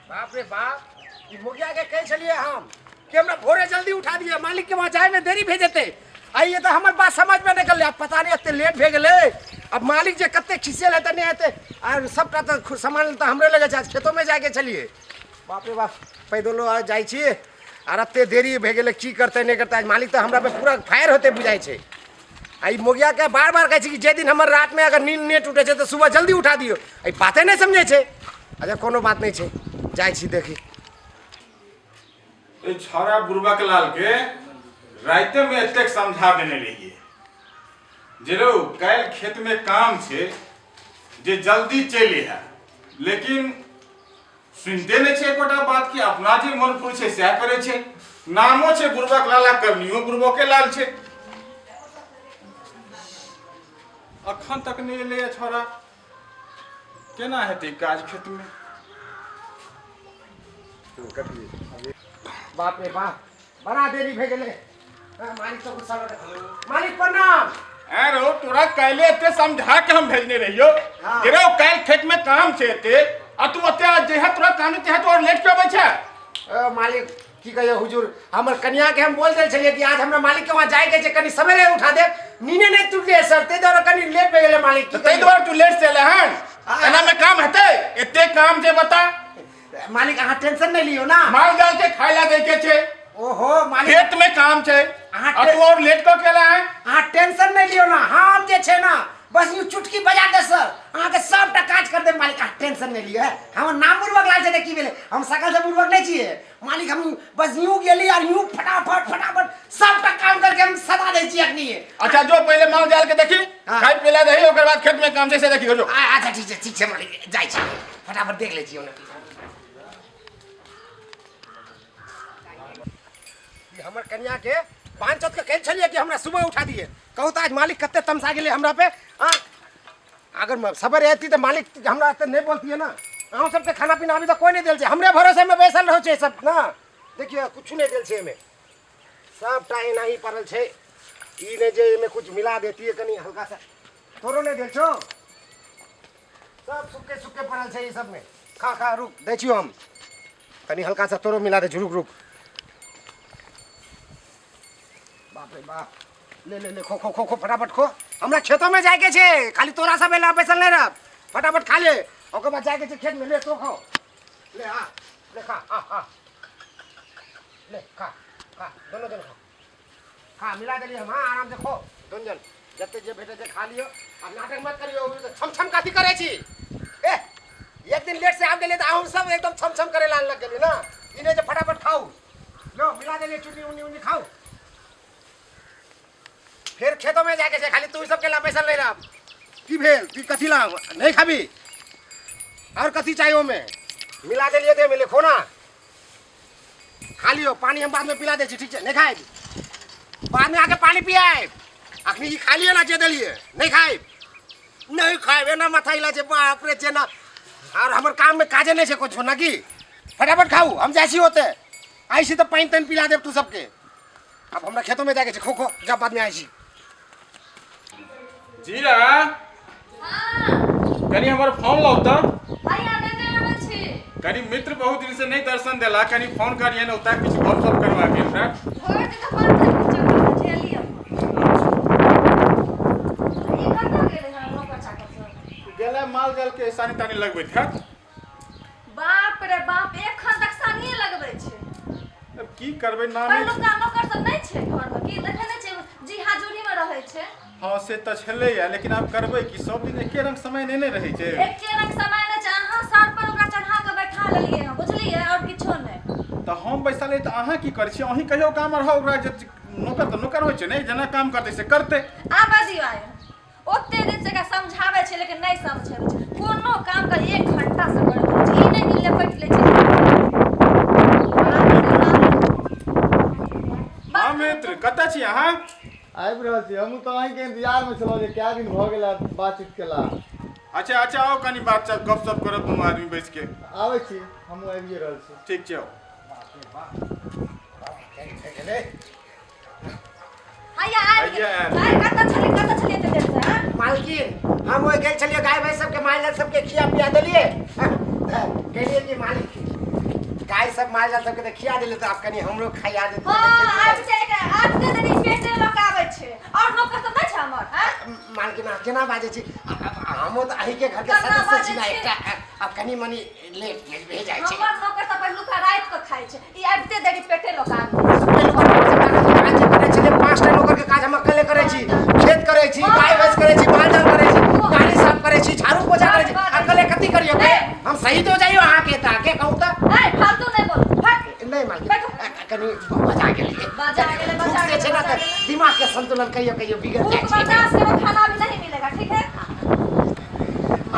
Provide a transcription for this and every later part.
बाप रे बाप, मुखिया के कहे चलिए हम कि हमरा भोरे जल्दी उठा दिए, मालिक के वहाँ जाए में देरी भेजते। आइए तो हमारे बात समझ में निकल अब पता नहीं इतने लेट भे गए। अब मालिक जे कते खिसे लेते नहीं आते और सबटा तो सामान तो हमरे लगे आज खेतों में जाके चलिए। बाप रे बाप, पैदलो आ जाए छिए और अत्ते देरी भे गए, की करते नहीं करते। आज मालिक तो हमरा पे पूरा फायर होते बुझाई छे। आई मुखिया के बार बार कहे कि जे दिन हमर रात में अगर नींद नहीं टूटे तो सुबह जल्दी उठा दियो। आई बातें नहीं समझे छे। अच्छा कोनो बात नहीं छे, जाए छी देखी। छौरा बुरबक लाल के राइते में एतेक समझा देने रहिए जरो कल खेत में काम छे जे जल्दी चले है, लेकिन सुनते नहीं छे कोटा बात की अपना जे मन पूछे से करे छे। नामो छे बुरबक लाला, करनियो बुरबके लाल छे। अखन तक नहीं ले छौरा, केना हेतै काज खेत में। बाप रे बाप, बड़ा देरी भे गेले। मालिक तो गुस्सा लगे। मालिक प्रणाम। अरे तोरा काले एते समझा के हम भेजने रहियो तेरे काल खेत में काम छे ते आ तू ओते जेहा तोरा काम ते तो और लेट क्यों आबै छे। मालिक की कहियो हुजूर, हमर कन्या के हम बोल दे छलिए कि आज हमरा मालिक के वहां जाए के छे, कनी सवेरे उठा दे। नीने नहीं टूटले सर, ते दर कनी लेट भे गेले मालिक। ते द्वार तू लेट चले हन, एना में काम हेते एते काम जे बता। मालिक अहाँ टेंशन नहीं लियो ना, माल जाल के खाइला दे के छे। ओहो मालिक, खेत में काम छे आ तू और लेट को केला है। अहाँ टेंशन नहीं लियो ना, हम जे छे ना बस यूं चुटकी बजा दे सर, अहाँ के सबटा काज कर दे मालिक। अहाँ टेंशन नहीं लियो है। हमर नाम बुरबक लाल छे, की भेले हम सकल से बुरबक नहीं छिए मालिक। हम बस यूं गेली और यूं फटाफट फटाफट सबटा काम करके हम सदा दे छी अखनी। अच्छा जो पहले माल जाल के देखी, खाई पीला दही, ओकर बाद खेत में काम से देखी हो जो। अच्छा ठीक छे मालिक, जाई छी फटाफट देख ले छी ओने। हमर कन्या के पांच चौथ के कह छलिए कि हमरा सुबह उठा दिए। कहू तो आज मालिक कते तमसा गेले हमरा पे। अगर सबर रहती तो मालिक हमरा तो नहीं बोलती है ना। अहूँ सबके खाना पीना अभी तो कोई नहीं दिल छे, हमरे भरोसे में बैसल रहो छे सब ना। देखिए कुछ नहीं दिल छे में, सबटा एना ही पड़ल छे। ई ने जे में कुछ मिला देती है कनी हल्का सा, तोरो नहीं दिल छो। सब सुक्के सुक्के पड़ल छे ई सब में। खा खा रुक दे छियो हम, कनी हल्का सा तोरो मिला दे। रुक रुक, बाप रे बाप, ले ले ले खो खो खो खो फटाफट खो। हमरा खेतों में जाके छे, खाली तोरा सब एला बैसल नहीं रह। फटाफट खा ले, ओकर बाद जाके छे खेत में। ले तो खाओ, ले आ ले खा, ले खा खा, दोनों जन खा खा, मिला देली हम। आराम से खो दोनों जन, जते जे भेटे जे खा लियो। अब नाटक मत करियो, छम छम काती करे छी। ए एक दिन लेट से आ गेले त हम सब एकदम छम छम करे लान लग गेली ना। इने जे फटाफट खाओ, लो मिला देली चुनी उनी उनी खाओ। फिर खेतों में जाके से खाली तू सबके ला बैसल नहीं रह। की भेल तू कथी ला नहीं खाबी, और कथी चाहिए में मिला दे लिए दे मिले खोना। खा लियो, पानी हम बाद में पिला दे छी, ठीक है। नहीं खाए बाद में आके पानी पियाए, अखनी खा लियो ना जे दलिए। नहीं खाए नहीं खाए ना माथा हिला छे। बाप रे जेना और हमर काम में काजे नहीं छे कुछ ना की। फटाफट खाऊ, हम जैसी होते ऐसी तो पानी तन पिला दे तू सबके। अब हमरा खेतों में जाके खो खो जब बाद में आई छी। जीरा हां कनी हमर फोन लाओ त। भाई आने ने आवे छी। कनी मित्र बहुत दिन से नहीं दर्शन देला, कनी फोन करिए न उता कुछ गपशप करवा के हमरा। घर के तो बात कर झेली हम। ये कत गेले हम लोग बच्चा के गेले माल जाल के सानी तानी लगबै था। बाप रे बाप, एखन तक सानिए लगबै छै। अब की करबै नाम पर लोग काम कर सब नहीं छै घर में, की देखे नहीं छै जी हाजुरी में रहै छै। हां से त छले या, लेकिन आप करबै कि सब दिन एके रंग समय नहीं रहै छै। एके रंग समय नै छै, अहाँ सर पर ओकरा चढ़ा के बैठा लेलिए हम, बुझलिए, और किछो नहीं। त हम बैसल त अहाँ की करै छी, अहीं कहियो काम रहो ओकरा जे नौकर त नौकर होय छै नै, जना काम करतै से करतै। आबा दियो आय ओते दिन से का समझावे छै लेकिन नहीं समझै छै। कोनो काम का 1 घंटा से करबै छै, ई नहीं मिले बैठ ले छै। हां मित्र कत छी अहाँ। आबि रहल छी, हमहूँ तो अहीं के इंतजार में छलहुँ जे क्या दिन भऽ गेला बातचीत केला। अच्छा अच्छा आओ कनी बातचीत गपशप करब दुनू आदमी बैठ के। आबै छी, हमहूँ आबिए रहल छी। ठीक छै। आया कत छली एते देर से। मालकिन हम वो गेल छलिए गाय भैंस सबके माल जाल सबके खिया पिया देलिए। कहलिए कि मालिक भाई सब माल जाल सबके खिया दिले तो आप कनी हमरो खिया देते हां आज के दिन पेटे लोग आबै छै और लोग सब नै छै हमर हां मान के ना केना बाजे छी हमो त अही के घर के सदस्य छी ना एकटा अब कनी मनी लेट भेज जाय छै हमर लोग सब पहिलुका रात के खाय छै ई आबिते देरी पेटे लोग आबै चले 5 टा नौकर के काज हम अकेले करे छी खेत करे छी गाय भैंस करे छी माल जाल करे छी गाड़ी साफ करे छी झाड़ू पोछा करे छी अकेले कथि करियो बे हम सही तो जाइयो अहाँ के ताके कहू त ए फालतू नहीं बोल हट नहीं मालिक कनी बजा गेले छै ना त दिमाग के संतुलन कहियो बिगड़ जाय छै बर्दाश्त करो खाना भी नहीं मिलेगा ठीक है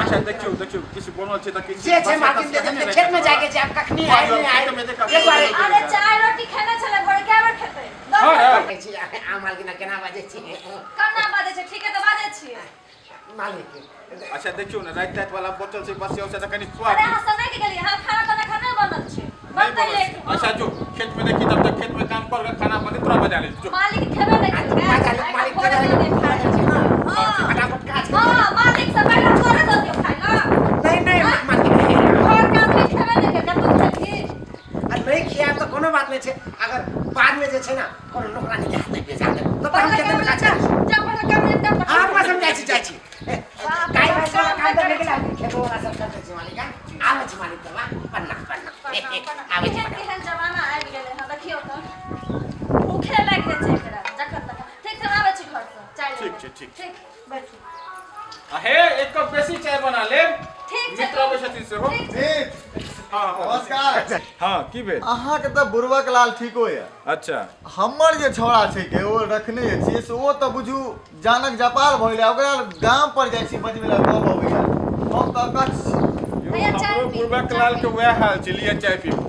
अच्छा देखियो किसी बोलल छै त किसी जे छै मालिक दे खेत में जाके छै आप कखनी आए नहीं आए एक बार अरे चाय रोटी खाना चले बड़ क्या बार खेते आ मालिक ना केना बाजे छी कन्ना बाजे छै ठीक है तो बाजे छी मालिक अच्छा देखियो ना रात वाला बोतल से बस से त कनी स्वाद अरे हां समय के गेली हां खाना खाना बनल छै बनते लेट अच्छा जो खेत में देखी तब तक खेत में काम कर खाना बने तोरा बजा ले जो मालिक खेबे नहीं करे मालिक के फटाफट काज हां मालिक सब पहले करे दो दियो खाई ना नहीं मालिक और काम भी खेबे नहीं करे तू खेली आ नहीं खिया तो कोनो बात नहीं छै अगर बाद में जे छै ना कोनो नौकरानी के हाथ में भेजा दे तो हम खेत में काज कर जब पहले काम नहीं कर आप मैं समझाई छी काय भाई वाला काम करने के लिए खेत वाला सब कर छी मालिक आवे छी मालिक तबा पन्ना आवे छी केहन जमाना आबि गेलै हँ देखियो त भूखे लागि जाइ छै एकरा जखन तक ठीक छै आबै छी घर से चाय ठीक छै ठीक बैठू अहे एक कप बेसी चाय बना ले ठीक छै मित्र आबै छथिन से हो ठीक हां नमस्कार हां की भेल अहाँ के त बुरबक लाल ठीको है अच्छा हमर जे छौड़ा छै के ओ रखने छी से ओ त बुझू जानक जपाल भ गेलै ओकरा गाम पर जाइ छी बजबै ला कब अबैया हम त कच भैया चाय हमरो पी पूर्वक लाल के वह हाल छै लिया चाय पीबू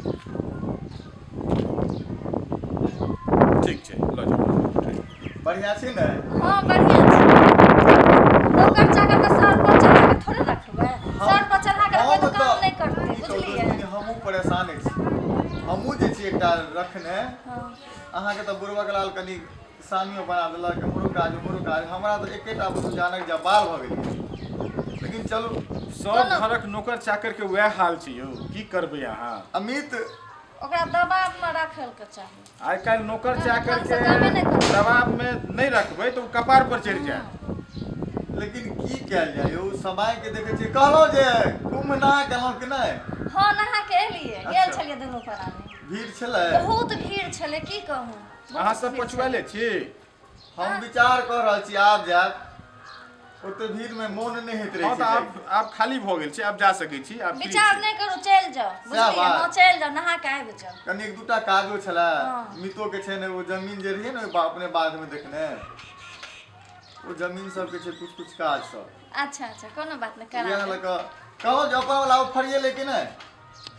ठीक छै लो जाओ बढ़िया छी ने हां बढ़िया छै नौकर चाकर के सर पर चढ़ा के थोड़े रखबै सर पर चढ़ा के कोई तो काम नहीं करते बुझलिए हमहू परेशान छी हमहू जे छी एकटा रखने हां अहाँ के त बुरबक लाल कनी सामियो बना देलक हमरो काज हमरा त एकेटा बुझू जानक जपाल भ गेलै लेकिन चलू सब घरक नौकर चाकर के वह हाल छै यौ की करबै अहाँ अमित ओकरा दबाव में रखल के चाही आइ काल्हि नौकर चाकर ढंग से कामे नहि के करबै। दबाव में नहीं रखबै तो कपार पर चढ़ि जाए लेकिन की कैल जाय यौ समय के देखे छी कहलो जे कुंभ नहा केलहुं कि नहीं हां नहा के एलिए गेल अच्छा। छलिए दुनू प्राणी भीड़ छलै बहुत भीड़ छले की कहूं अहाँ सब पछुआले छी हम विचार कर रहल छी आब जाब ओते भीड़ में मोन नहीं हेत हां रहे तो आप खाली भ गेल छी आप जा सकै छी आप फ्री विचार छी। नहीं करू चल जाओ बुझलिए बात। हां चल जाओ नहा के आबि जाओ कनी एक दूटा कागो छला हाँ। मितो के छै ने वो जमीन जे रहिए ने अपने बाग में देखने वो जमीन सब के छै कुछ काज सब अच्छा अच्छा कोनो बात नहीं इएह करा लऽ कऽ कहो जे अपन वाला फरिएले कि नहीं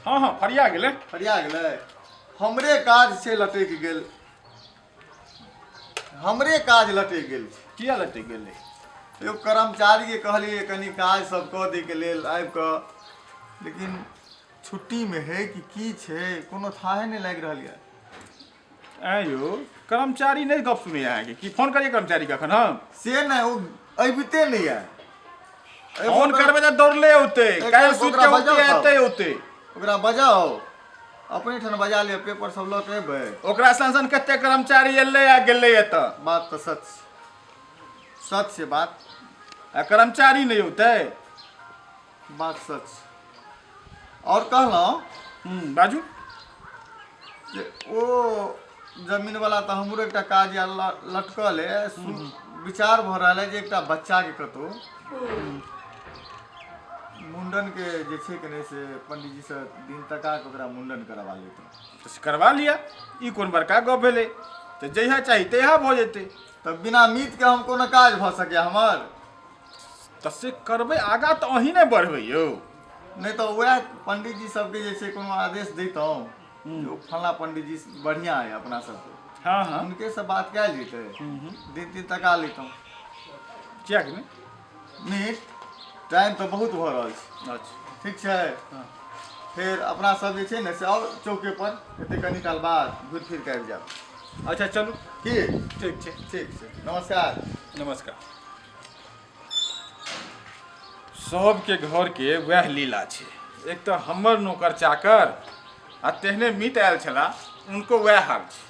हां फरिया गेलै फरिया गेलै हमरे काज छै लटक गेल हमरे काज लटक गेल किया लटक गेलै एगो कर्मचारी के कहलिए कनी काज सब कऽ दे के लेल आबि कऽ लेकिन छुट्टी में है कि की छै कोनो थाहे नहीं लागि रहल यऽ आयो कर्मचारी नहीं गप सुनै अहाँ के की फोन करिए कर्मचारी कखन हम से नहीं वो अबिते नहीं है फोन करबै त दौड़ले औते काल्हि सुत के औते एते औते ओकरा बजाओ अपने ठन बजा लिया पेपर सब लऽ के एबै ओकरा संसन कते कर्मचारी एलै आ गेलै एतऽ बात तो सच से बात आ कर्मचारी नहीं होते बात सच और कहलहुँ बाजू जे ओ जमीन वाला तो हमरो एकटा काज या लटकल है विचार भ रहल है जे एकटा बच्चा के कतौ मुंडन के जे छै कि नहीं से पंडित जी से दिन तका के ओकरा मुंडन करवा लेते तो करवा लिया ई कोन बड़का गप भेलै तो जहिया चाही तहिया भ जेतै तब बिना मीत के हम कोनो काज भ सके हमर तो से करबै आगा तो अहीं ने बढ़बै यौ नहीं तो वह पंडित जी सबके जे छै कोनो आदेश दैतहुँ जो फला पंडित जी बढ़िया है अपना सबके हाँ हाँ उनके से बात कयल जेतै दिन तका लेतहुँ किया कि नहीं मीट टाइम तो बहुत भ रहल छै अच्छा ठीक छै फिर अपना सब जे छै ने से और चौके पर एते कनी काल बाद घुर फिर के आबि जाब अच्छा चलू की ठीक छै ठीक छै नमस्कार नमस्कार सबके घर के वह लीला छै एक तो हमर नौकर चाकर आ तेहने मीत आयल छला उनको वह हाल छै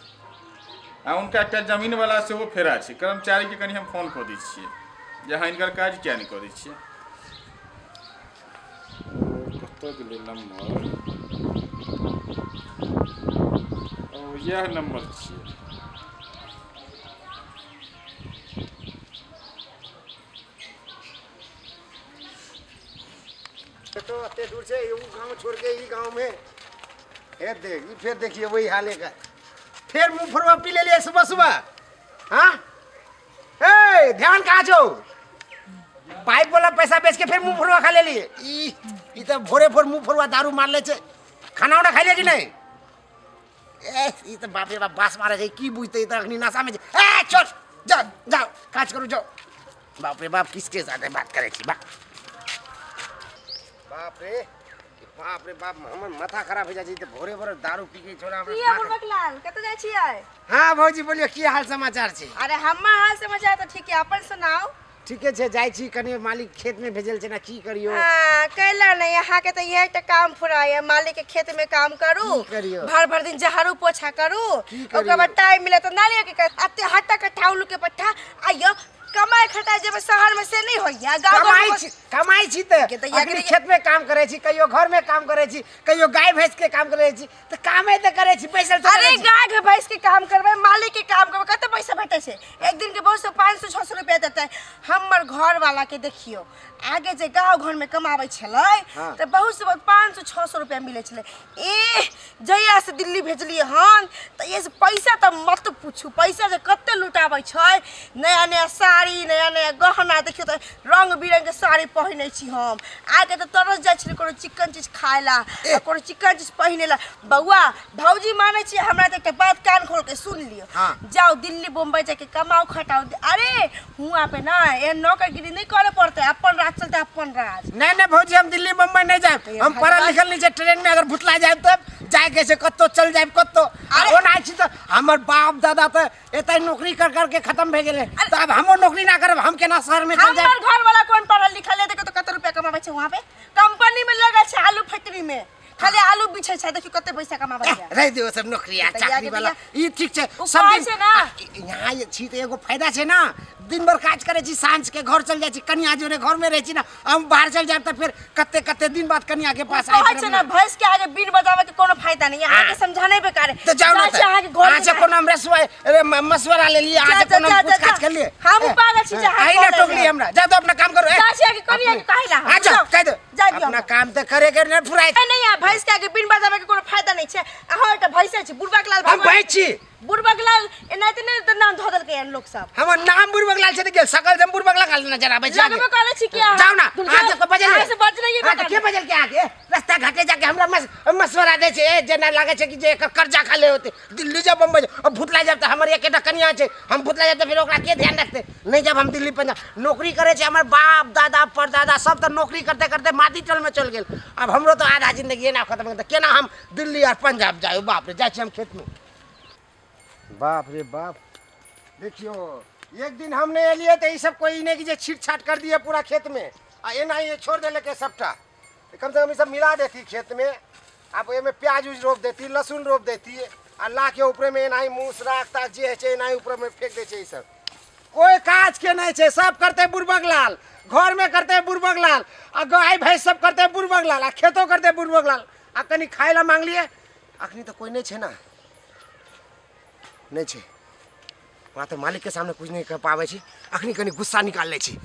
आ उनका एक जमीन वाला से वो फेरा छै कर्मचारी के कनी हम फोन कऽ दै छियै जे अहाँ इनकर काज किया नहीं कऽ दै छियै कतऽ गेलै नंबर ओ यह नंबर छियै तो अत्ते दूर से ये गांव छोड़ के ये गांव में फिर देखिए वही हाल है का फिर मुंह फरवा पी ले लिए सुबह सुबह हाँ ए ध्यान कहाँ छो पाइप वाला पैसा बेच के फिर मुंह फरवा खा ले लिए ई तो भोरे भोर मुंह फरवा दारू मार ले छे खाना उना खाई ले कि नहीं ई तो बाप रे बाप बास मारे छे की बुझते ई तो अग्नि नशा में ए छोड़ जाओ जाओ काज करो जाओ बाप रे बाप किसके साथ बात करे छी बाप रे बाप हमर माथा खराब हो जाई तो भोरे भोरे दारू पी के छोड़ा हमरा किया बुड़बकलाल कत जाय छियै हां भौजी बोलियो की हाल समाचार छै अरे हम्मा हाल समाचार तो ठीक है अपन सुनाओ ठीके छै जाय छी कनी मालिक खेत में भेजल छै ना की करियो हां कैला नहीं यहाँ के तो यही काम फुराय मालिक के खेत में काम करू भर भर दिन झाड़ू पोछा करू ओकर बाद टाइम मिले तो नालिया के अत्ते हट्टा कट्ठा उलू के पट्ठा आइयो कमाई खटाई जब शहर में से नहीं होइया गांव कमाई छी त अखनी खेत में काम करे छी कहियो घर में काम करे छी कहियो गाय भैंस के काम करे छी त कामे त करे छी पैसा अरे गाय भैंस के काम करबे मालिक के काम करबे कते पैसा भेटे छै एक दिन के बहुत 500-600 रुपया देते हमर घर वाला के देखियो आगे जे गांव घर में कमावे छले त बहुत से बहुत 500-600 रुपया मिले छले ए जया से दिल्ली भेजलिए हन त ये पैसा त मत पूछू पैसा जे कते लुटावे छै नया नया साड़ी नया नया गहना देखियो त रंग बिरंग के साड़ी पहिनै छी हम आगे त तरस जाय छी कोनो चिकन चीज खायला कोनो चिकन चीज पहिनेला बउआ भौजी माने छी हमरा त एकटा बात कान खोल के सुन लियो जाओ दिल्ली बम्बई जाके कमाओ खटाओ अरे हुआ पे ना ए नौकरगिरी नहीं करे पड़ते अपन राज चलते अपन राज नहीं भौजी हम दिल्ली बम्बई नहीं जाए हम पढ़ा लिखल नहीं ट्रेन में अगर भुतला जाए तब जाए कैसे कत्तो चल जाए कत्तो ओना छी त हमर बाप दादा त एतै नौकरी कर कर के खत्म भे गेले त अब हमो नौकरी ना करब हम केना शहर में चल जाए हमर घर वाला कोन पढ़ल लिखल है देखो तो कते रुपया कमाबै छै वहां पे कंपनी में लगा छै आलू फैक्ट्री में खाली आलू बिछै छै देखियो कते पैसा कमाबै छै रह दियो सब नौकरी आ चाकरी वाला ई ठीक छै सब दिन छै ना यहां ये छी त एगो फायदा छै ना दिन भर काज करे छी सांझ के घर चल जाय छी कन्या जोरे घर में रह छी ना हम बाहर चल जाब त फिर कते कते दिन बाद कन्या के पास आइ छै ना भैंस के आगे बीन बजावे के कोनो फायदा नहीं यहां के समझाने बेकार है तो जाओ ना यहां के घर आज कोनो हम मशवरा ले लिए आज कोनो पूछताछ कर लिए हम पागल छी जहां आई ना टोकली हमरा जा तो अपना काम करो चाची के कनिया के कहला आ जाओ कह दो अपना काम त करे के न फुराई नहीं है भैंस के आगे बीन बजावे के कोनो फायदा नहीं छै अहाँ एकटा भैंसे छी बुढ़बाक लाल हम भैंस छी बुढ़बाक लाल एनाते नहीं त नाम धदल के लोग सब हमर नाम बुढ़बाक लाल छै त गेल सकल से बुढ़बाक लाल नजर आबै छै लगबे करे छी क्या जाओ ना आज को बजल ऐसे बज रही है के बजल के आगे रास्ता घाटे जाके हमरा मशवरा दे छै जे ना लागे छै कि जे कर्जा खा ले होते दिल्ली जा बम्बई अब भुतला जाब त हमर एकेटा कन्या छै हम भुतला जाब त फिर ओकरा के ध्यान रखते नहीं जब हम दिल्ली पंजाब नौकरी करे छै हमर बाप दादा परदादा सब त नौकरी करते करते माटी टल में चल गेल अब हमरो तो आधा जिंदगी ना खत्म त केना हम दिल्ली और पंजाब जाए बाप रे जाय छी हम खेत में बाप रे बाप देखियो एक दिन हमने एलिए तो ये सब कोई नहीं कि जे छीट छाट कर दिए पूरा खेत में आ एना ये छोड़ दे लेके सबटा कम से कम ये सब मिला देती खेत में आप ये में प्याज उज रोप देती लहसुन रोप देती आ ला के ऊपर में एना ही मूस राखता जे है एना ही ऊपर में फेंक दे ये सब कोई काज के नहीं है सब करते बुढ़बक लाल घर में करते बुढ़बक लाल आ गाय भैंस सब करते बुढ़बक लाल आ खेतों करते बुढ़बक लाल आ कनी खाए ला मांग लिए अखनी तो कोई नहीं है ना नहीं छे वहाँ तो मालिक के सामने कुछ नहीं कर पावे छी अखनी कनी गुस्सा निकाल ले छी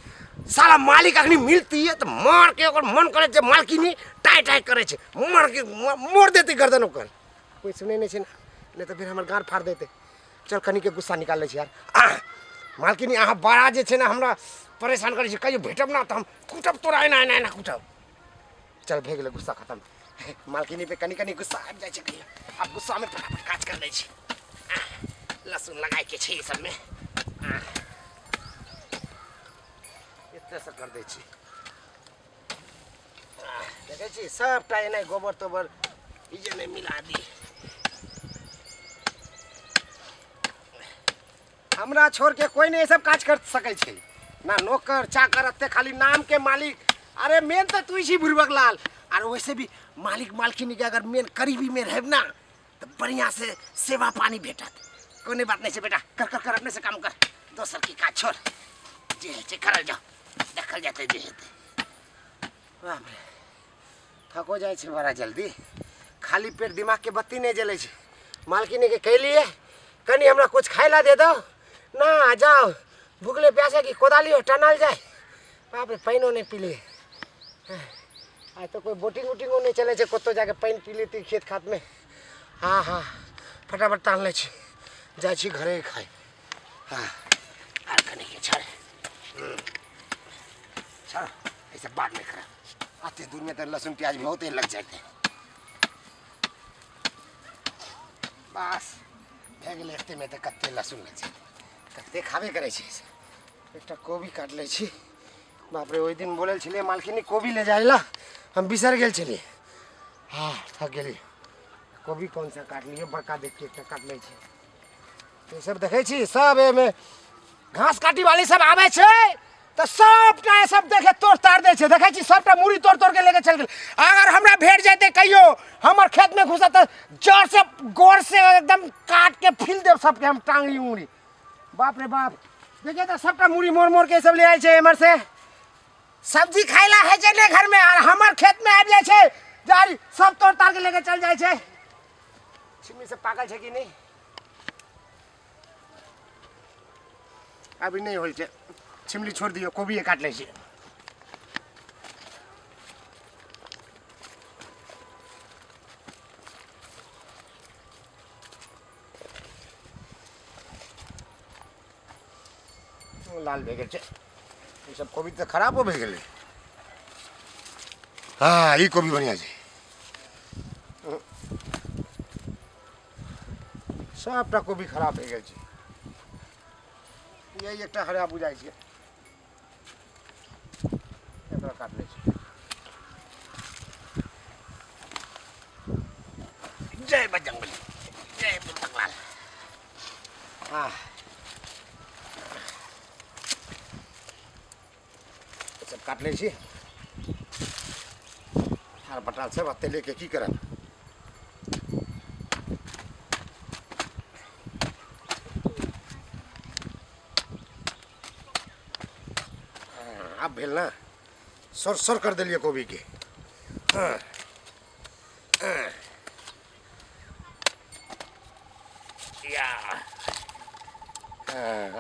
साला मालिक अखनी मिलती है तो मार के ओकर मन करे जे मालकिनी टाई टाई करे छे मार के मोड़ देती गर्दन ओकर कोई सुने नहीं छे नहीं तो फिर हमर गार फाड़ देते चल कनी के गुस्सा निकाल ले छी यार मालकिनी अहाँ बड़ा जे छे ना हमरा परेशान करे छे कहियो भेटब ना तो हम कुटब तोरा एना एना एना कुटब चल भे गेले गुस्सा खत्म मालकिनी पे कनी कनी गुस्सा आ जाय छे कहियो अब गुस्सा में फटाफट काज कर ले छी लहसुन लगाए के छै सब में इतने से कर दे छी देखे छी सबटा एने गोबर तोबर इजे में मिला दी हमरा छोड़ के कोई नहीं सब काज कर सकै छै ना नौकर चाकर अत्ते खाली नाम के मालिक अरे मेन तो तू छी बुढ़बक लाल और वैसे भी मालिक मालकिन के अगर मेन करीबी में रहे ना तो बढ़िया से सेवा पानी भेटत। कोई बात नहीं से बेटा, कर कर कर अपने से काम कर, दोसर की का छोड़, जे है करल जाओ, देखल जाते जे हेते। बाप रे, थको जाए छे बड़ा जल्दी, खाली पेट दिमाग के बत्ती नहीं जले छे। मालकिन के कह लिए कनी हमरा कुछ खाए ला दे दो ना, जाओ भूखले प्यासे की कोदाली हो टनल जाए। बाप रे, पानी नहीं पी लिए। आज तो कोई बोटिंग वोटिंग नहीं चले छे, कतो जाके पानी पी लेती खेत खात में। हाँ हाँ, फटाफट तान ले छी, जाए छी घरे खाए। हाँ, आर कने के छाड़ छाड़, ऐसे बात नहीं करा। आते दूर में तो लहसुन प्याज बहुत ही लग जाते। बस भे गेले एते में तो कत्ते लहसुन लग जाते, कत्ते खाबे करे छी। एकटा कोबी काट ले छी। बाप रे, ओई दिन बोलल छलिए मालकिनी कोबी ले जाइला, हम बिसर गेल छलिए। हाँ, थक गेली। कोबी कौन सा काट लिए, बड़का देख के एकटा काट ले छी। तो सब देखे छी, सब एमे घास काटी वाली सब आवे छे तो सबटा सब देखे तोड़ ताड़ दे छे। देखे छी सबटा मुड़ी तोड़ तोड़ के लेके चल गेल। अगर हमरा भेट जाते कहियो हमर खेत में घुसा तो जोर से गोर से एकदम काट के फिल देव सबके हम टांगली उंगली। बाप रे बाप, देखिए तो सबटा मुड़ी मोड़ मोड़ के सब ले आए छे। एमर से सब्जी खाइला है चले घर में, और हमर खेत में आ जाए छे, जारी सब तोड़ ताड़ के लेके चल जाए छे। छिमी से पागल छे कि नहीं, अभी नहीं होल छे। छिमली छोड़ दियो, कोबी काट ले छे। लाल भे गेल छे, ई सब कोबी तो खराब हो भे गेले। हाँ, ई कोबी बढ़िया छे। सबटा कोबी खराब भे गेल छे। यही एकटा हरा बुझाइ छे, एकरा काट ले छे। जय बजरंगबली, जय बुलबुल। हाँ, सब काट ले छी। हार पटाल सब अत्ते लेके की करब। अब भेल ना, सर सर कर दिलिए कोबी के। हाँ, हाँ, या हाँ,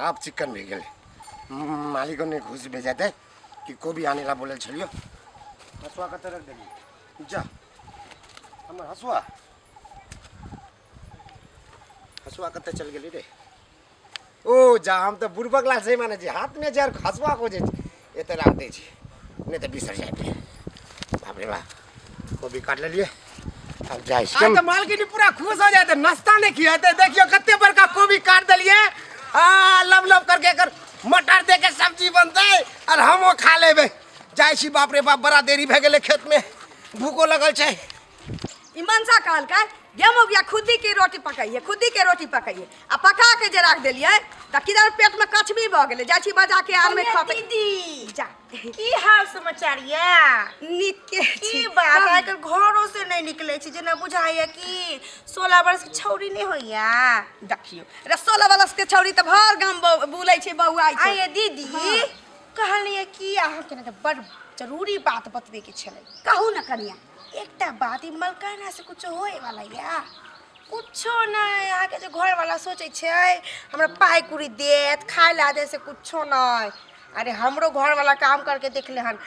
अब चिकन भी गए। मालिकों ने घुस भेजा थे कि कोबी आने ला बोले छलियो। हसुआ कते रख देली, जा हमर हसुआ हसुआ कते चल गेली रे। ओ जा, हम तो बुढ़बक लाल से माने जी, हाथ में जार हसुआ को जे एते रख दे छी, नहीं तो बिसर जाए। बाप रे बाप, कोबी काट ले लिए। अब जाए आज तो मालकिनी पूरा खुश हो जाते, नाश्ता नहीं किया थे। देखियो कते बड़का कोबी काट दिलिए। हाँ, लब लब करके कर मटर दे के सब्जी बनते और हम वो खा लेबे। जाए छी। बाप रे बाप, बड़ा देरी भे गेले, खेत में भूखो लगल छे। ई मनसा कहल का गेमो बिया खुदी के रोटी पकाइए, खुदी के रोटी पकाइए आ पका के जे रख देलिए त किधर पेट में कचबी भ गेले। जाई छी बजा के आर में खाते। दीदी जा, की हाल समाचार या? निके की बात आइ कर घरों से नहीं निकले छी, जेना बुझाइए कि 16 वर्ष की छौरी नहीं होइया। देखियो रे, 16 वर्ष के छौरी त भर गाम बुलै छै, बौआइ छै। आइए दीदी कहलिए कि अहाँ के ना बड़ जरूरी बात बतबे के छले। कहू न कनिया। एकटा बात, ई मलकाना से कुछ होए वाला या? कुछो नहीं, यहाँ के जो घर वाला सोचे छे हमरा पाई कुड़ी देत, खाए ला दे से कुछो नहीं। अरे हमरो घर वाला काम करके देख ले हन।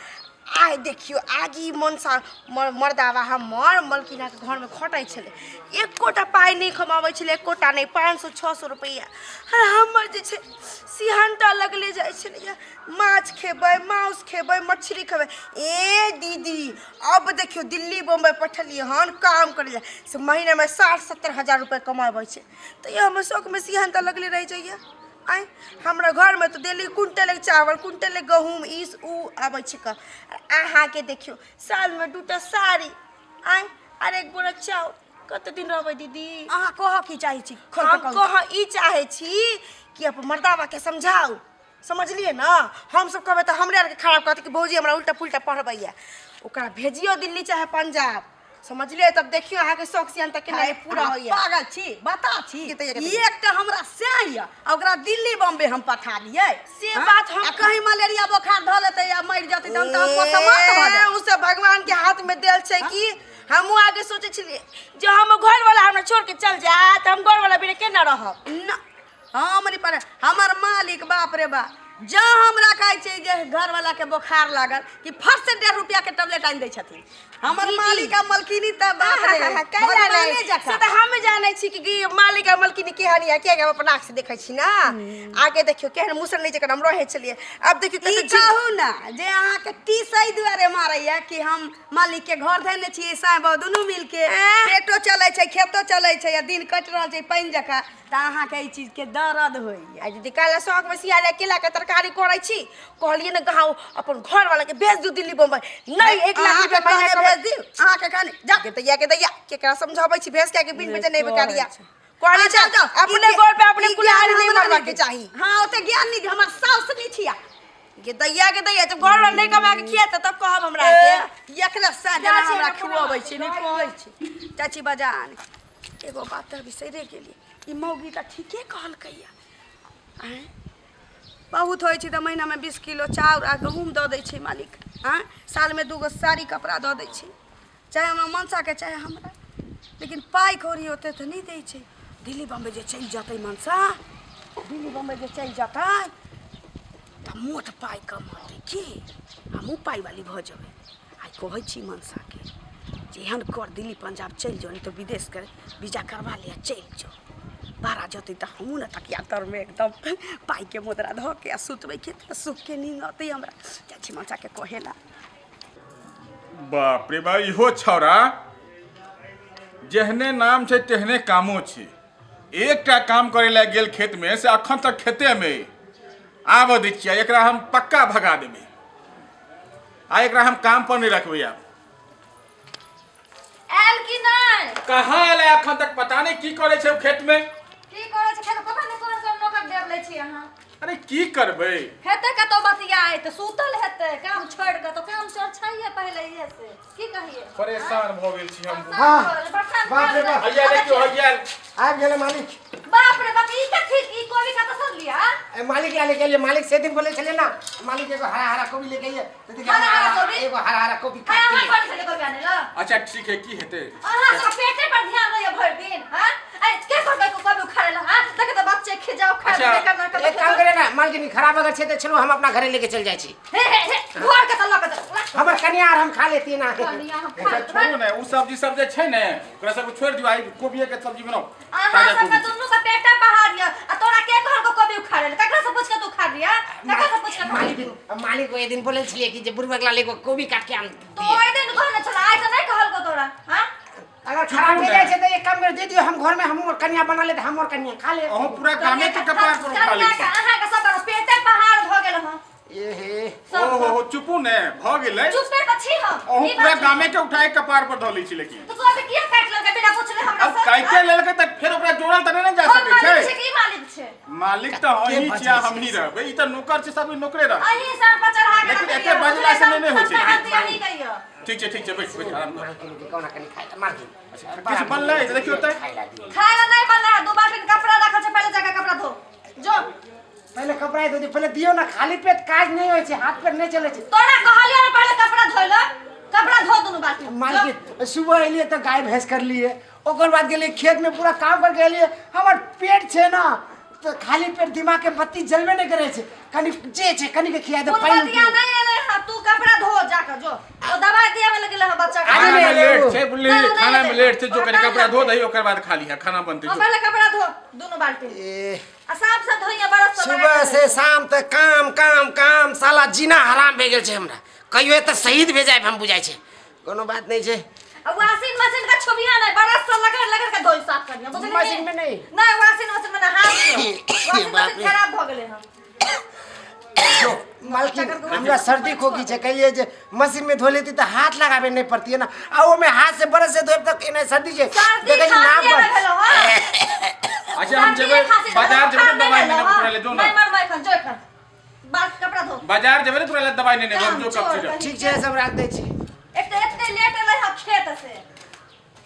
आइ देखियो आगी मनसा मर्दावा हमर मलकिना के घर में खटाई छले, एकोटा पाई नहीं कमावे छले, एकोटा नहीं, 500-600 रुपया। अरे हमर जे छे सिहनता लगले जाय छले या, माछ खेबै, मांस खेबै, मछली खेबै। ए दीदी अब देखियो दिल्ली बम्बई पठलिए हन काम करे जा, से महीने में 60-70 हजार रुपया कमाबै छे। तो ये हमर शौक में सिहनता लगले रह जाइए। आइ हमरा घर में तो डेली कुंटल चावल, कुंटल गहूम, इस उ आबै छै का। अहाँ के देखियो साल में 2टा साड़ी, आइ और 1 बोरा चाउर। कते दिन रहबै दीदी? अहाँ कह की चाहे छी? हम कह ई चाहे छी कि अपन मर्दावा के समझाऊ, समझलिए ना। हम सब कहबै तो हमरे आर के खराब कहते कि भौजी हमरा उल्टा पुल्टा पढ़बैया। ओकरा भेजियो दिल्ली चाहे पंजाब, समझलिए? तब देखियो अहाँ के शौक सियान तक नहीं पूरा होइए। पागल छी, बता छी। कतैया एकटा हमरा स्याही आ ओकरा दिल्ली बम्बे हम पठा दिए। से बात हम कहीं मलेरिया बुखार धऽ लेतै या मरि जेतै तऽ हमको समाप्त भऽ जायत। उ सब भगवान के हाथ में देल छै कि हमहू आगे सोचे छलिए जो हम घर वाला हमरा छोड़ के चल जाए त हम घर वाला बिना केना रहब। न हमरी पर हमर मालिक बाप रे बा, जँ हमरा कहै छै जे घर वाला के बुखार लागल कि फट से 1.5 रुपया के टेबलेट आनि दै छथिन। हमर मालिक आ मलकिनी त बाप रे कैला नहीं से त हम जानै छी कि मालिक आ मलकिनी के हानि है के हम अपन आँख से देखै छी ना। आगे देखियो केहन मुसर नहीं जकर हम रहे छलिए। अब देखियो ई कहू ना जे अहाँ के टीसई दुआरे मारैया कि हम मालिक के घर धैने छियै साईं बाबू दुनू मिल के पेटो चलै छै खेतो चलै छै आ दिन कटि रहल छै पानि जकाँ, त अहाँ के ई चीज के दर्द होइया। आज दीदी काला शौक में सिया रे केला के तरकारी करै छी, कहलिए ना गाँव अपन घर वाला के भेज दू दिल्ली बम्बई। नहीं 1 लाख रुपया महीने भेज दी अहाँ के कहनी जा के दैया केकरा समझाबै छी भेज के बिन बेचे नहीं बेकारिया। कहनी अच्छा जाओ अपने गोड़ पे अपने कुल्हाड़ी नहीं मारवा के चाहिए। हां ओते ज्ञान नहीं हमर साउस नहीं छिया। के दैया जब घर वाला नहीं कमा के खिया तब कहब हमरा के एकला साजा हमरा खुआबै छी नहीं कहै छी। चाची बजान एगो बात बिसरे गेली, ई मौगी त ठीके कहल कैया। हैं बहुत होइ छै त महीना में 20 किलो चाउर आ गहूम दऽ दै छै मालिक। हाँ साल में 2 गो साड़ी कपड़ा दऽ दै छै, चाहे हमरा मनसा के चाहे हमरा, लेकिन पाई कौड़ी ओते तऽ नहीं दै छै। दिल्ली बम्बई जे चलि जेतै मनसा, दिल्ली बम्बई जे चलि जेतै तऽ मोट पाई कमातै की हमहूँ पाई वाली भऽ जेबै। आइ कहै छी मनसा के जे एहन कर दिल्ली पंजाब चलि जाओ, नहीं तो विदेश के वीजा करवा लिया चलि जाओ। बाहर जतै तऽ हमहूँ ने तकिया तर में एकदम पाई के मुद्रा धऽ के सुतबै के सुख के नींद अतै हमरा। चाची मनसा के कहेला बाप रे बा, इहो छौड़ा जेहने नाम छै तेहने कामो छै। एकटा काम करे ला गेल खेत में से अखन तक खेते में आब दै छियै। एकरा हम पक्का भगा देबै आ एकरा हम काम पर नहीं रखबै। आब आयल कि नहीं? कहाँ आयल है अखन तक? पता नहीं की करे छै खेत में। की करे छै? खेत पता नहीं कोन कोन नौकर देख लै छी अहाँ। अरे की करबै? हेते कतो बतियाए त सुतल हेते, काम छोड़ के तो काम छोड़ छैये पहले ये से की कहिए। परेशान भ गेल छी हम। हाँ बाप रे बाप, हैया देखियो हैया आबि गेलै मालिक। बाप रे बाप, ई कथि ई कोबी का तसर लिया? ए मालिक या लेके लिए मालिक से दिन बोले चले ना मालिक एगो हरा हरा कोबी लेके आइए तो देखिए हरा कोबी? एगो हरा हरा कोबी हां काट हां के कोन से लेकर आने ला? अच्छा ठीक है, की हेते? अहाँ सब पेटे पर ध्यान रहिए भर दिन। हां ए के करबै को कभी उखाड़े ला? हां देखे तो बच्चे खिजाओ खा अच्छा, दे करना एक काम करे ना मालिक खराब अगर छे तो चलो हम अपना घरे लेके चल जाए छी। हे घर के त लक हमर कन्या और हम खा लेती ना। कनिया हम अच्छा खा छोड़ू ने उ सब्जी सब जे छै ने ओकरा सब छोड़ दियौ। आई कोबी के सब्जी बनाओ। अहाँ सब दुनू का पेटा पहाड़िया आ तोरा के कहल को कभी उखाड़े ला? ककरा से पूछ के तू उखाड़ लिया? ककरा से पूछ के मालिक वो दिन बोले छलिए कि जे बुढ़वा लाले को कोबी काट के आन तो ओइ दिन घर में चला आज नहीं कहल को तोरा। हां अगर खराब हो जाए तो एक काम कर दे दियो, हम घर में हम और कन्या बना ले, हम और कन्या खा ले। अहो पूरा गामे के कपार पर उठा लै छी। अहाँ के सब पेटे पहाड़ भ गेल ह। ए हे ओहो हो चुपू ने भ गेलै। चुपे त छी हम। अहो पूरा गामे के उठाए कपार पर धऽ लै छी। लेकिन तो तू अभी किया काट लगे बिना पूछले हमरा अब से? काइटे लेलकै त फेर ओकरा जोड़ल त नहीं जा हम सकै मालिक छै। छै की मालिक छै? मालिक त अहीं छिया, हम ही रहबै। ई त नौकर छै, सब नौकरे रह। अहीं सर पर चढ़ा के लेकिन एते बजला से नहीं होइ छै। नहीं कहियो। ठीक छै बैठ बैठ आराम कर। कौन कनी खाई मार दे किछ बनलै त देखियो त। खाना नहीं बनला है, दो बाल्टी कपड़ा रखल छै, पहले जाके कपड़ा धो जो। पहले कपड़ा धो दे, पहले दियो ना, खाली पेट काज नहीं होय छै, हाथ पैर नहीं चले छै। तोरा कहलियो ना पहले कपड़ा धोइ ल, कपड़ा धो दुनु बाल्टी। मालिक सुबह एलिए तो गाय भैंस कर लिए, ओकर बाद गेलिए खेत में पूरा काम कर गेलिए। हमर पेट छै ना तो खाली पेट दिमाग के बत्ती जलबे नहीं करे छै। कनी जे छै कनी के खिया दे पानी। बतिया नहीं एले ह, तू कपड़ा धो जाके जो। तो दवाई दिया में लगले ह बच्चा के। खाना में लेट छै बुल्ली, नहीं, खाना में नहीं, लेट छै। जो कनी नहीं, कपड़ा धो दही ओकर बाद खा लिया, खाना बनते जो। पहले कपड़ा धो दुनु बाल्टी। ए आ साफ से धोइया बरस से सुबह से शाम तक काम काम काम, साला जीना हराम भे गेल छै हमरा। कहियो त शहीद भेजाय हम बुझाय छै, कोनो बात नहीं छै। अब वाशिंग मशीन का छुबिया नहीं, बरस से लगर के धोई साफ करिया। बुझली? मशीन में नहीं। नहीं वाशिंग मशीन में ना हाथ से। वाशिंग बाप मशीन रे। खराब भ गेले ह। मालकिन हमरा सर्दी खोगी छै, कहिए जे मशीन में धो लेती तो हाथ लगावे नहीं पड़ती है ना। आ वो में हाथ से बरस से धोए तक इने सर्दी छै। सर्दी देखै छी नाम खांसी पर भेलो ह। अच्छा हम जेबै बाजार जेबै त दवाई लेने तुरले जो ना। नहीं मर मैं खन जो खन। बात कपड़ा धो। बाजार जेबै तुरले दवाई लेने हम जो कब छी। ठीक छै सब राख दै छी। एत से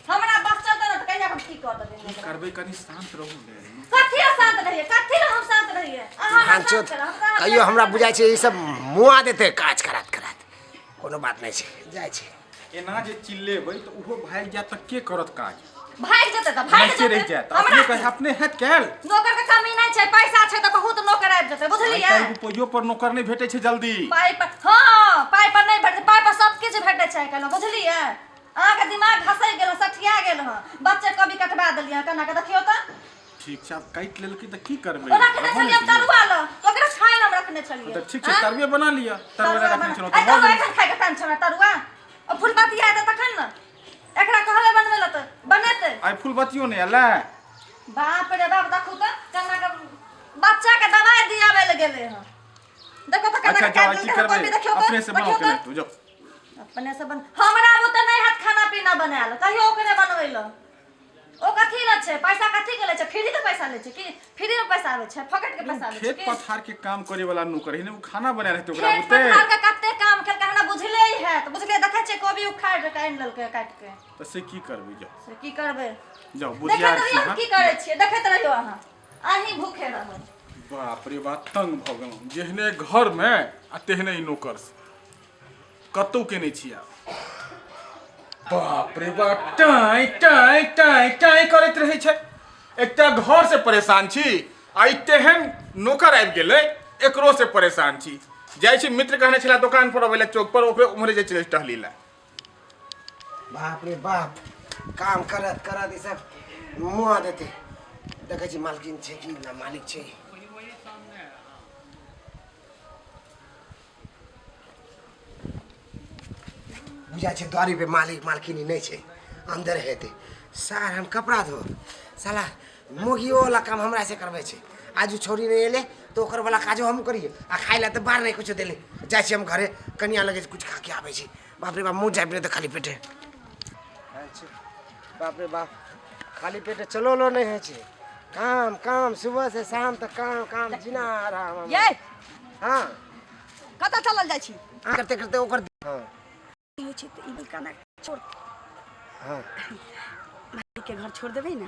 हमरा बस चलता न त कहिया हम ठीक कर देबे करबे कनी शांत रहू ने कथी ला शांत रहिए कथी ला हम शांत रहिए अहाँ चोत कहियो हमरा बुझाइ छै ई सब मुआ देते काज करात करात कोनो बात नहीं छै जाय छै एना जे चिल्लेबै त उहो भाग जात त के करत काज भाग जते त भाग ऐसे रह जात अपने कह अपने है कैल नौकर के कमी नहीं छै पैसा छै त बहुत नौकर आबि जते बुझलियै आई रुपयो पर नौकर नहीं भेटै छै जल्दी पाई पर हां पाई पर नहीं भेटै पाई पर सब किछ भेटै छै कहलो बुझलियै अहाँ के दिमाग घसै गेल सठिया गेल ह बच्चे कभी कटवा देलियै कना के देखियो त ठीक छै काट लेलकै त की करबै ओना के चलिए हम तरुआ ल तो ओकरा खाए हम रखने चलिए त ठीक छै तरुए बना लिया तरुआ रखने चलो त तरुआ एखन खाए के टाइम छै तरुआ और फूल बाती आए त तखन न एकरा कहले बनवे ल त बनेते आई फूल बतियो नहीं आला बाप रे बाप देखू त कना के बच्चा के दवाई दियावे ल गेले ह देखो त कना अच्छा के जाओ की करबै अपने से बनाओ के तू जो अपने से बन हमरा वो त नहीं हाथ खाना पीना बनाएल कहियो ओकरे बनबै ल ओ कथी ल छै पैसा कथी के ले छै फ्री के पैसा ले छै कि फ्री में पैसा आवे छै फकट के पैसा आवे छै खेत पथार के काम करे वाला नौकर है ने वो खाना बना रहते ओकरा खेत बुते पथार के कते काम खेल के हमरा बुझले ही है तो बुझले देखे छै कोबी उखाड़ के काट ललके काट के तो से की करबै जाओ से की करबै जाओ देखत बुझिया रहियो हम की करे छियै देखत रहियो अहाँ अहीं भूखे रहबै बाप रे बाप तंग भ गेलहुं जेहने घर में आ तेहने ही नौकर कतौ के नहीं छिया बाप रे बाप टाई टाई टाई टाई करैत रहै छै एकटा घर से परेशान छी आ तेहन नौकर आबि गेलै एकरो से परेशान छी जाइ छी मित्र कहने छला दुकान पर अबैले चौक पर ओकरे उम्हरे जे चले टहली ला बाप रे बाप काम करत करत ई सब मुआ देते देखे छी मालकिन छै कि ना मालिक छै बुझा छै द्वारी पे मालिक मालकिनी नहीं छै अंदर हेते सार हम कपड़ा धो साला मोगियो वाला काम हमरा से करबै छै आज छोरी नहीं एले तो ओकर वाला काजो हम करिए आ खाइ ला त बाहर नहीं कुछ देले जाइ छी हम घरे कनिया लगे कुछ खा के आबै छी बाप रे बाप मुंह जाब त खाली पेटे अच्छा बाप रे बाप खाली पेटे चलो लो नहीं है छै काम काम सुबह से शाम तक काम काम जिना रहा ये हां कत चलल जाइ छी करते करते ओकर हां होइ छै त ई काना छोड़ हां मालिक के घर छोड़ देबै ना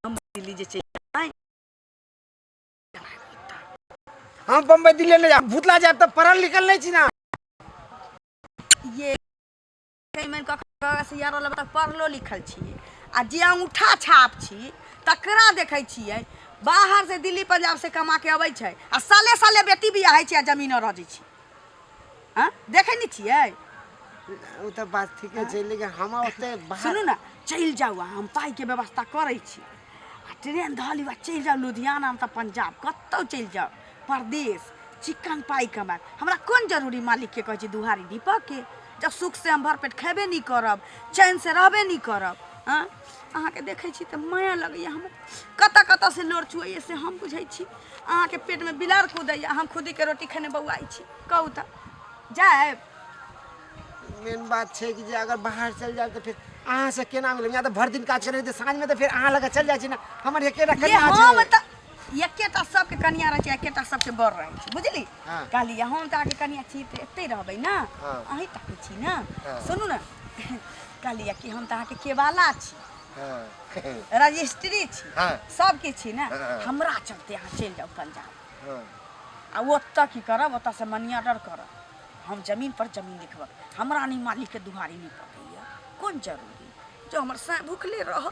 हम दिल्ली जे चल हम बम्बई दिल्ली ले जा भूतला जाब त पढ़ल लिखल नहीं छी ना ये कइमन ककरा से यार वाला पढ़लो लिखल छी आ जे अंगूठा छाप छी तकरा देखै छियै बाहर से दिल्ली पंजाब से कमा के अबै छै आ साले साले बेटी बियाह होइ छै आ जमीन रजै छी हां देखै नहीं छियै ओ त बात ठीक है लेकिन हम ओते बाहर सुनू ना चल जाऊ हम पाई के व्यवस्था करै छी आ ट्रेन धली बा चल जाऊ लुधियाना त पंजाब कतौ चल जाऊ परदेश चिकन पाई कमा हमरा कोन जरूरी मालिक के कहै छी दुहारी दीपक के जब सुख से हम भरपेट खेबे नहीं करब चैन से रहबे नहीं करब हां अहाँ के देखै छी त माया लगैया हम कत से लोर चुआइए से हम बुझै छी अहाँ के पेट में बिलार कूदैया हम खुदी के रोटी खाने बौआई छी कहू त जाए मेन बात छै कि जे अगर बाहर चल जाए तो फिर अहाँ से केना मिले या तो भर दिन काज करे तो साँझ में तो फिर अहाँ लगे चल जाए छी ना हमर एकेटा ये कन्या हम छै त एकेटा सबके कनिया रहे छै एकेटा सबके बर रहे छै बुझली हाँ। कहली हम त आके कनिया छी त एते रहबै ना हाँ। अहीं ताकै छी ना हाँ। सुनू ना कहली कि हम त आके केवाला छी हां रजिस्ट्री छी हाँ। सब के छी ना हाँ। हमरा चलते अहाँ चल जाओ पंजाब हां आ ओतऽ की करब ओतऽ से मनी ऑर्डर करब हम जमीन पर जमीन लिखब हमरा नहीं मालिक के दुहारी नहीं पकैया कौन जरूरी जो हमर साँ भूखले रह